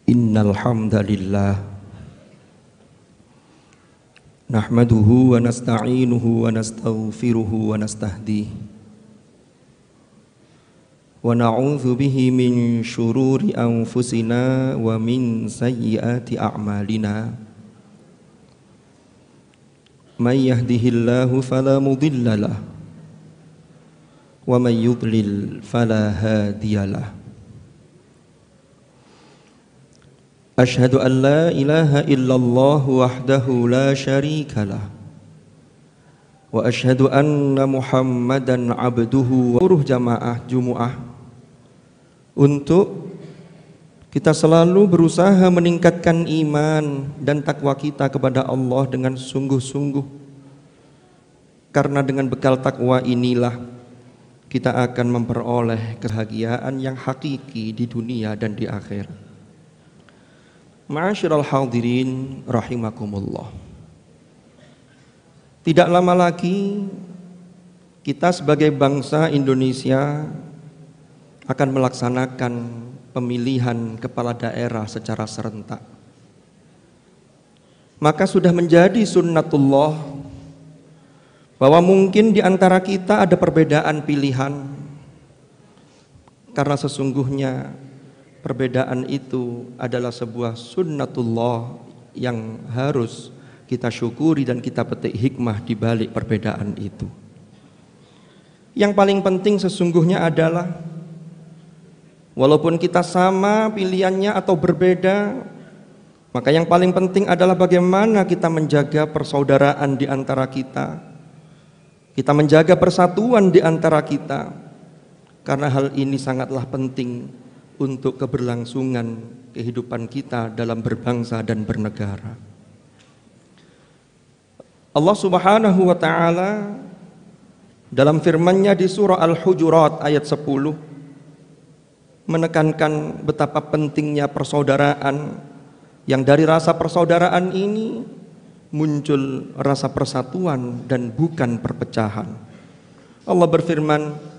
Innal hamdalillah nahmaduhu wa nasta'inuhu wa nastaghfiruhu wa nastahdihi wa na'udzu bihi min syururi anfusina wa min sayyiati a'malina. May yahdihillahu fala mudhillalah wa may yudlil fala hadiyalah. Asyhadu an la ilaha illallah wahdahu la syarika lah wa asyhadu anna Muhammadan abduhu wa jamaah Jumu'ah untuk kita selalu berusaha meningkatkan iman dan takwa kita kepada Allah dengan sungguh-sungguh, karena dengan bekal takwa inilah kita akan memperoleh kebahagiaan yang hakiki di dunia dan di akhirat. Ma'asyiral hadirin rahimakumullah. Tidak lama lagi kita sebagai bangsa Indonesia akan melaksanakan pemilihan kepala daerah secara serentak. Maka sudah menjadi sunnatullah bahwa mungkin di antara kita ada perbedaan pilihan, karena sesungguhnya perbedaan itu adalah sebuah sunnatullah yang harus kita syukuri dan kita petik hikmah di balik perbedaan itu. Yang paling penting sesungguhnya adalah walaupun kita sama pilihannya atau berbeda, maka yang paling penting adalah bagaimana kita menjaga persaudaraan di antara kita. Kita menjaga persatuan di antara kita, karena hal ini sangatlah penting untuk keberlangsungan kehidupan kita dalam berbangsa dan bernegara. Allah Subhanahu wa taala dalam firman-Nya di surah Al-Hujurat ayat 10 menekankan betapa pentingnya persaudaraan, yang dari rasa persaudaraan ini muncul rasa persatuan dan bukan perpecahan. Allah berfirman,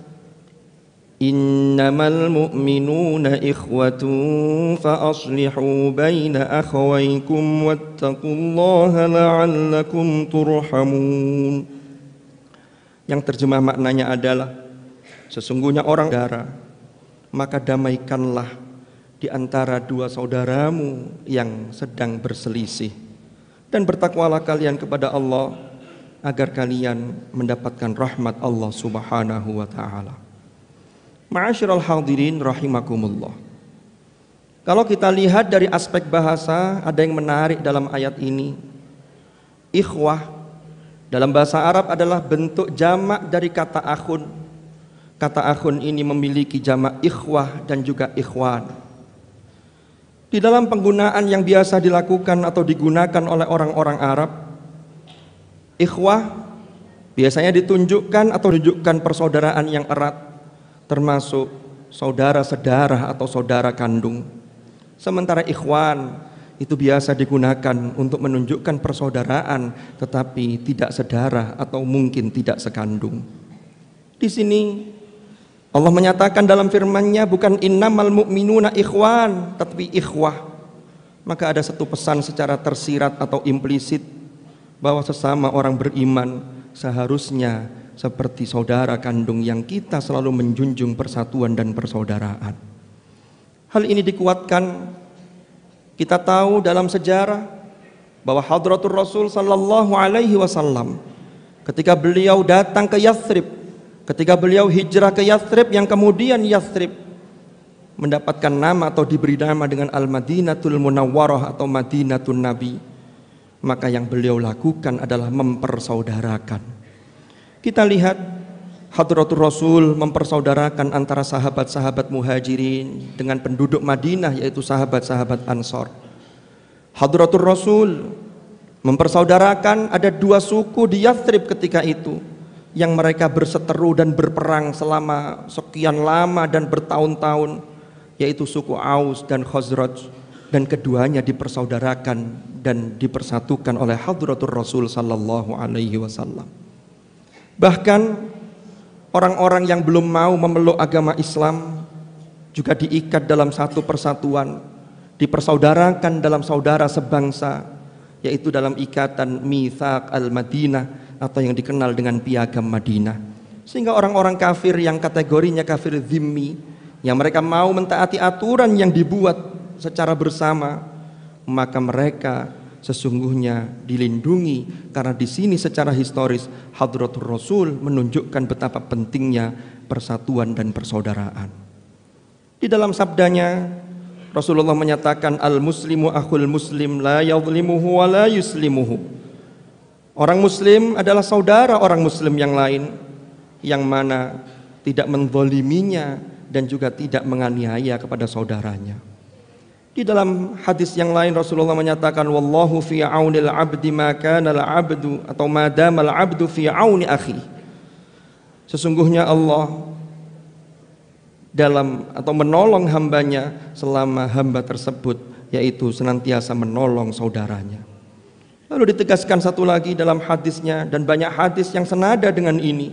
Innamal mu'minuna ikhwatun fa aslihu baina akhawaykum wattaqullaha la'allakum turhamun. Yang terjemah maknanya adalah sesungguhnya orang saudara, maka damaikanlah di antara dua saudaramu yang sedang berselisih, dan bertakwalah kalian kepada Allah agar kalian mendapatkan rahmat Allah Subhanahu wa taala. Ma'asyiral hadirin rahimakumullah. Kalau kita lihat dari aspek bahasa, ada yang menarik dalam ayat ini. Ikhwah dalam bahasa Arab adalah bentuk jamak dari kata akhun. Kata akhun ini memiliki jamak ikhwah dan juga ikhwan. Di dalam penggunaan yang biasa dilakukan atau digunakan oleh orang-orang Arab, ikhwah biasanya ditunjukkan atau menunjukkan persaudaraan yang erat, termasuk saudara sedarah atau saudara kandung. Sementara ikhwan itu biasa digunakan untuk menunjukkan persaudaraan tetapi tidak sedarah atau mungkin tidak sekandung. Di sini Allah menyatakan dalam firman-Nya bukan innamal mu'minuna ikhwan, tetapi ikhwah. Maka ada satu pesan secara tersirat atau implisit bahwa sesama orang beriman seharusnya seperti saudara kandung yang kita selalu menjunjung persatuan dan persaudaraan. Hal ini dikuatkan, kita tahu dalam sejarah bahwa Hadratur Rasul sallallahu alaihi wasallam ketika beliau datang ke Yathrib, ketika beliau hijrah ke Yathrib yang kemudian Yathrib mendapatkan nama atau diberi nama dengan Al-Madinatul Munawwarah atau Madinatun Nabi, maka yang beliau lakukan adalah mempersaudarakan. Kita lihat Hadratur Rasul mempersaudarakan antara sahabat-sahabat Muhajirin dengan penduduk Madinah, yaitu sahabat-sahabat Ansor. Hadratur Rasul mempersaudarakan ada dua suku di Yathrib ketika itu yang mereka berseteru dan berperang selama sekian lama dan bertahun-tahun, yaitu suku Aus dan Khazraj, dan keduanya dipersaudarakan dan dipersatukan oleh Hadratur Rasul sallallahu alaihi wasallam. Bahkan orang-orang yang belum mau memeluk agama Islam juga diikat dalam satu persatuan, dipersaudarakan dalam saudara sebangsa, yaitu dalam ikatan Mitsaq al-Madinah atau yang dikenal dengan Piagam Madinah. Sehingga orang-orang kafir yang kategorinya kafir zimmi, yang mereka mau mentaati aturan yang dibuat secara bersama, maka mereka sesungguhnya dilindungi, karena di sini secara historis Hadratur Rasul menunjukkan betapa pentingnya persatuan dan persaudaraan. Di dalam sabdanya Rasulullah menyatakan, al-muslimu akhul muslim la yadhlimuhu wa la yuslimuhu. Orang muslim adalah saudara orang muslim yang lain, yang mana tidak menzaliminya dan juga tidak menganiaya kepada saudaranya. Di dalam hadis yang lain Rasulullah menyatakan, wallahu fi aunil abdi ma kana al-abdu atau ma damal abdu fi auni akhi. Sesungguhnya Allah dalam atau menolong hambanya selama hamba tersebut yaitu senantiasa menolong saudaranya. Lalu ditegaskan satu lagi dalam hadisnya, dan banyak hadis yang senada dengan ini.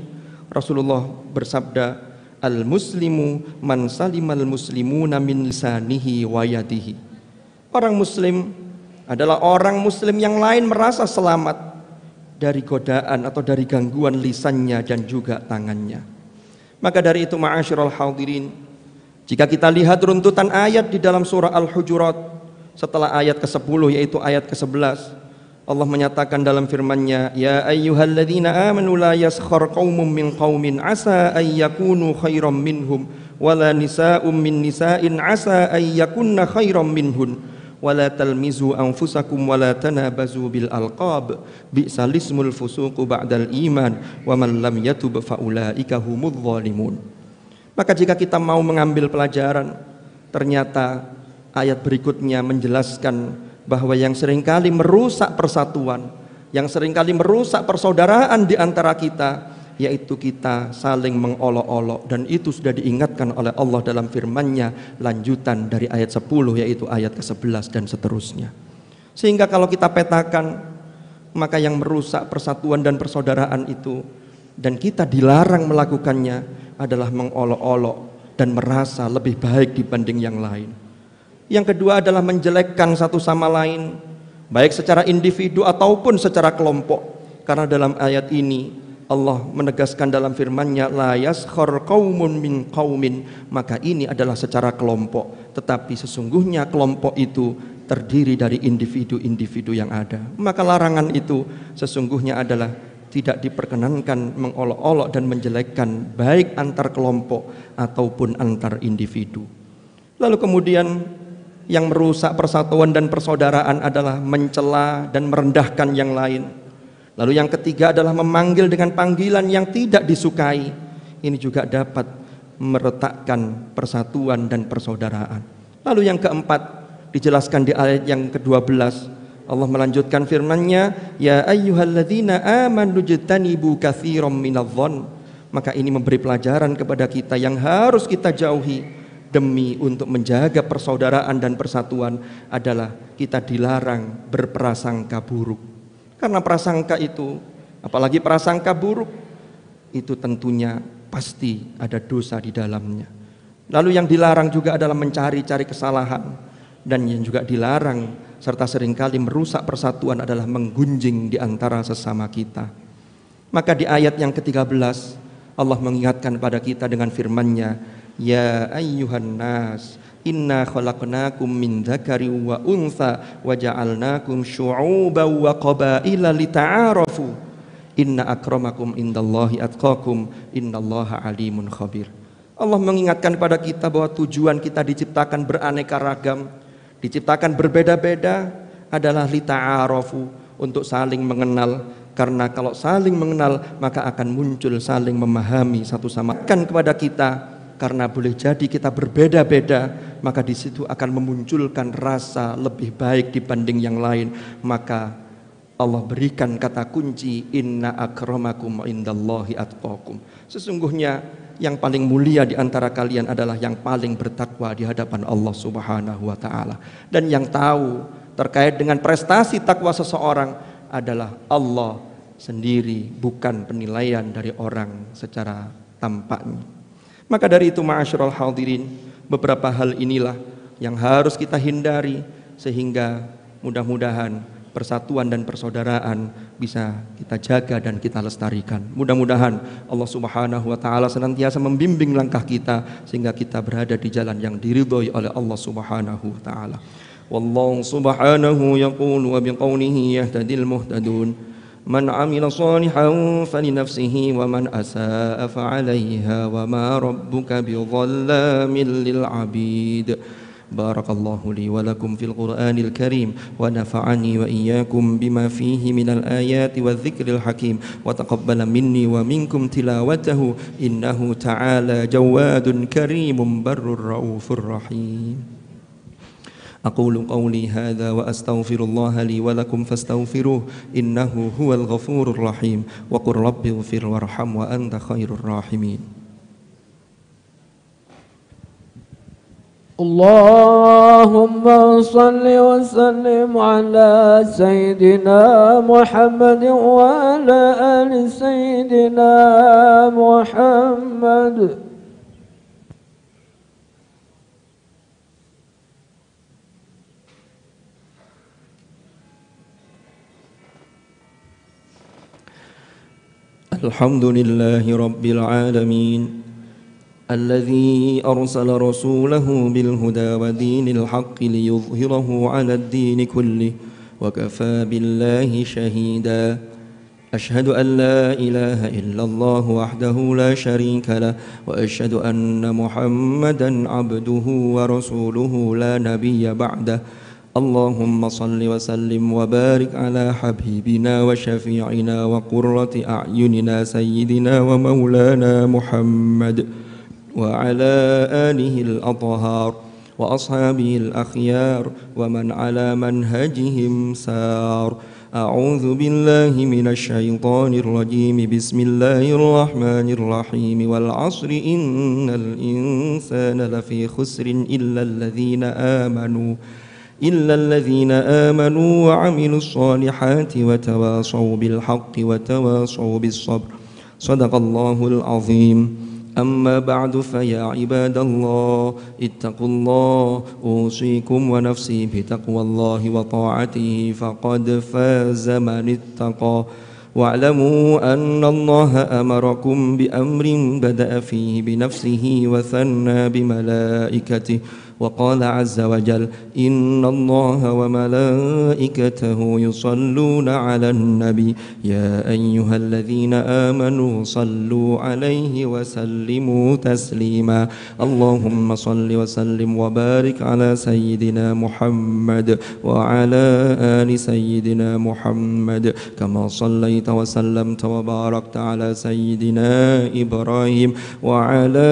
Rasulullah bersabda, al-muslimu man salimal muslimuna min lisanihi wa yadihi. Orang muslim adalah orang muslim yang lain merasa selamat dari godaan atau dari gangguan lisannya dan juga tangannya. Maka dari itu ma'asyiral hadirin, jika kita lihat runtutan ayat di dalam surah Al-Hujurat setelah ayat ke-10 yaitu ayat ke-11, Allah menyatakan dalam firman-Nya, ya ayyuhalladzina amanu la yaskhar qaumun min qaumin asa ay yakunu khairam minhum wala nisa'um min nisa'in asa ay yakunna khairam minhun wala talmizu anfusakum wala tanabazu bil alqab bi'sal ismul fusuqu ba'dal iman wa man lam yatub fa ulaika humudz zalimun. Maka jika kita mau mengambil pelajaran, ternyata ayat berikutnya menjelaskan bahwa yang seringkali merusak persatuan, yang seringkali merusak persaudaraan di antara kita, yaitu kita saling mengolok-olok, dan itu sudah diingatkan oleh Allah dalam firman-Nya lanjutan dari ayat 10 yaitu ayat ke-11 dan seterusnya. Sehingga kalau kita petakan, maka yang merusak persatuan dan persaudaraan itu dan kita dilarang melakukannya adalah mengolok-olok dan merasa lebih baik dibanding yang lain. Yang kedua adalah menjelekkan satu sama lain, baik secara individu ataupun secara kelompok. Karena dalam ayat ini Allah menegaskan dalam firman-Nya, la yaskhar qaumun min qaumin, maka ini adalah secara kelompok, tetapi sesungguhnya kelompok itu terdiri dari individu-individu yang ada. Maka larangan itu sesungguhnya adalah tidak diperkenankan mengolok-olok dan menjelekkan baik antar kelompok ataupun antar individu. Lalu kemudian yang merusak persatuan dan persaudaraan adalah mencela dan merendahkan yang lain. Lalu yang ketiga adalah memanggil dengan panggilan yang tidak disukai. Ini juga dapat meretakkan persatuan dan persaudaraan. Lalu yang keempat dijelaskan di ayat yang ke-12. Allah melanjutkan firman-Nya, ya ayyuhalladzina amanu jtanibu katsiran minadh-dhon. Maka ini memberi pelajaran kepada kita yang harus kita jauhi demi untuk menjaga persaudaraan dan persatuan adalah kita dilarang berprasangka buruk. Karena prasangka itu, apalagi prasangka buruk, itu tentunya pasti ada dosa di dalamnya. Lalu yang dilarang juga adalah mencari-cari kesalahan, dan yang juga dilarang serta seringkali merusak persatuan adalah menggunjing di antara sesama kita. Maka di ayat yang ke-13 Allah mengingatkan pada kita dengan firman-Nya, ya ayyuhan nas inna khalaqnakum min dzakari wa untha wa ja'alnakum syu'uban wa qabaila lita'arafu inna akramakum indallahi atqakum innallaha alimun khabir. Allah mengingatkan kepada kita bahwa tujuan kita diciptakan beraneka ragam, diciptakan berbeda-beda adalah lita'arafu, untuk saling mengenal. Karena kalau saling mengenal maka akan muncul saling memahami satu sama lain kepada kita. Karena boleh jadi kita berbeda-beda, maka di situ akan memunculkan rasa lebih baik dibanding yang lain. Maka Allah berikan kata kunci, inna akramakum indallahi atqakum. Sesungguhnya yang paling mulia di antara kalian adalah yang paling bertakwa di hadapan Allah Subhanahu wa taala. Dan yang tahu terkait dengan prestasi takwa seseorang adalah Allah sendiri, bukan penilaian dari orang secara tampaknya. Maka dari itu ma'asyiral hadirin, beberapa hal inilah yang harus kita hindari, sehingga mudah-mudahan persatuan dan persaudaraan bisa kita jaga dan kita lestarikan. Mudah-mudahan Allah Subhanahu wa taala senantiasa membimbing langkah kita sehingga kita berada di jalan yang diridhoi oleh Allah Subhanahu wa taala. Wallahu subhanahu yaqulu wa biqaulihi yahtadil muhtadun. Man 'amila shalihan falinafsihi wa man asaa fa'alaiha wa ma rabbuka bidhallamin lil 'abid. بارك الله لي ولكم في القرآن الكريم ونفعني وإياكم بما فيه من الآيات والذكر الحكيم وتقبل مني ومنكم تلاوته إنه تعالى جواد كريم بر رؤوف رحيم. أقول قولي هذا وأستغفر الله لي ولكم فاستغفروه إنه هو الغفور الرحيم وقل رب اغفر وارحم وأنت خير الراحمين. اللهم صل وسلم على سيدنا محمد وعلى آل سيدنا محمد. الحمد لله رب العالمين الذي أرسل رسوله بالهدى ودين الحق ليظهره على الدين كله وكفى بالله شهيدا. أشهد أن لا إله إلا الله وحده لا شريك له وأشهد أن محمدا عبده ورسوله لا نبي بعده. اللهم صل وسلم وبارك على حبيبنا وشفيعنا وقرة أعيننا سيدنا ومولانا محمد وعلى آله الأطهار وأصحابه الأخيار ومن على منهجهم سار. أعوذ بالله من الشيطان الرجيم. بسم الله الرحمن الرحيم. والعصر إن الإنسان لفي خسر إلا الذين آمنوا وعملوا الصالحات وتواصوا بالحق وتواصوا بالصبر. صدق الله العظيم. أما بعد فيا عباد الله اتقوا الله أوصيكم ونفسي بتقوى الله وطاعته فقد فاز من اتقى. واعلموا أن الله أمركم بأمر بدأ فيه بنفسه وثنى بملائكته وقال عز وجل إن الله وملائكته يصلون على النبي يا أيها الذين آمنوا صلوا عليه وسلموا تسليما. اللهم صل وسلم وبارك على سيدنا محمد وعلى آل سيدنا محمد كما صليت وسلمت وباركت على سيدنا إبراهيم وعلى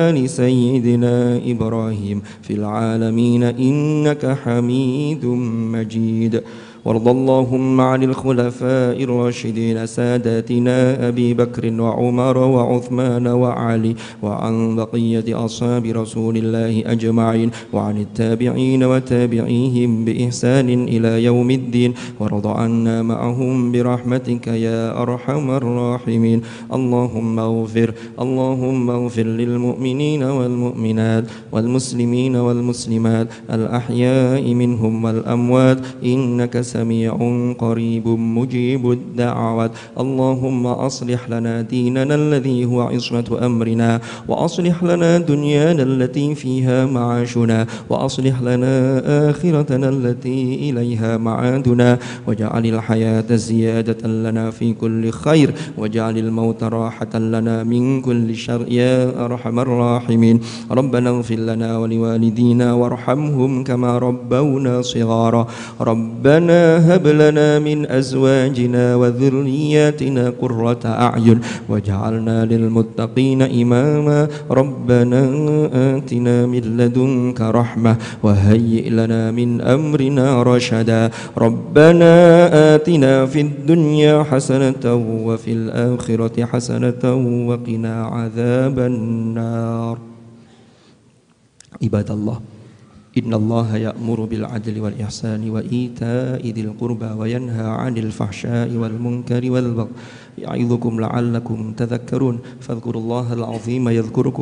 آل سيدنا إبراهيم في العالمين إنك حميد مجيد. وارض اللهم عن الخلفاء الراشدين ساداتنا أبي بكر وعمر وعثمان وعلي وعن بقية أصحاب رسول الله أجمعين وعن التابعين وتابعيهم بإحسان إلى يوم الدين. وارض عنا معهم برحمتك يا أرحم الراحمين. اللهم اغفر للمؤمنين والمؤمنات والمسلمين والمسلمات الأحياء منهم والأموات إنك سميع قريب مجيب الدعوات. اللهم أصلح لنا ديننا الذي هو عصمة أمرنا وأصلح لنا دنيانا التي فيها معاشنا وأصلح لنا آخرتنا التي إليها معادنا واجعل الحياة زيادة لنا في كل خير واجعل الموت راحة لنا من كل شر يا أرحم الراحمين. ربنا اغفر لنا ولوالدينا وارحمهم كما ربونا صغارا. ربنا هب لنا من أزواجنا وذرياتنا قرة أعين واجعلنا للمتقين إماما. ربنا آتنا من لدنك رحمة وهيئ لنا من أمرنا رشدا. ربنا آتنا في الدنيا حسنة وفي الآخرة حسنة وقنا عذاب النار. عباد الله إن الله يأمر بالعدل والإحسان وإيتاء ذي القربى وينهى عن الفحشاء والمنكر والبغي يعظكم لعلكم تذكرون. فاذكروا الله العظيم يذكركم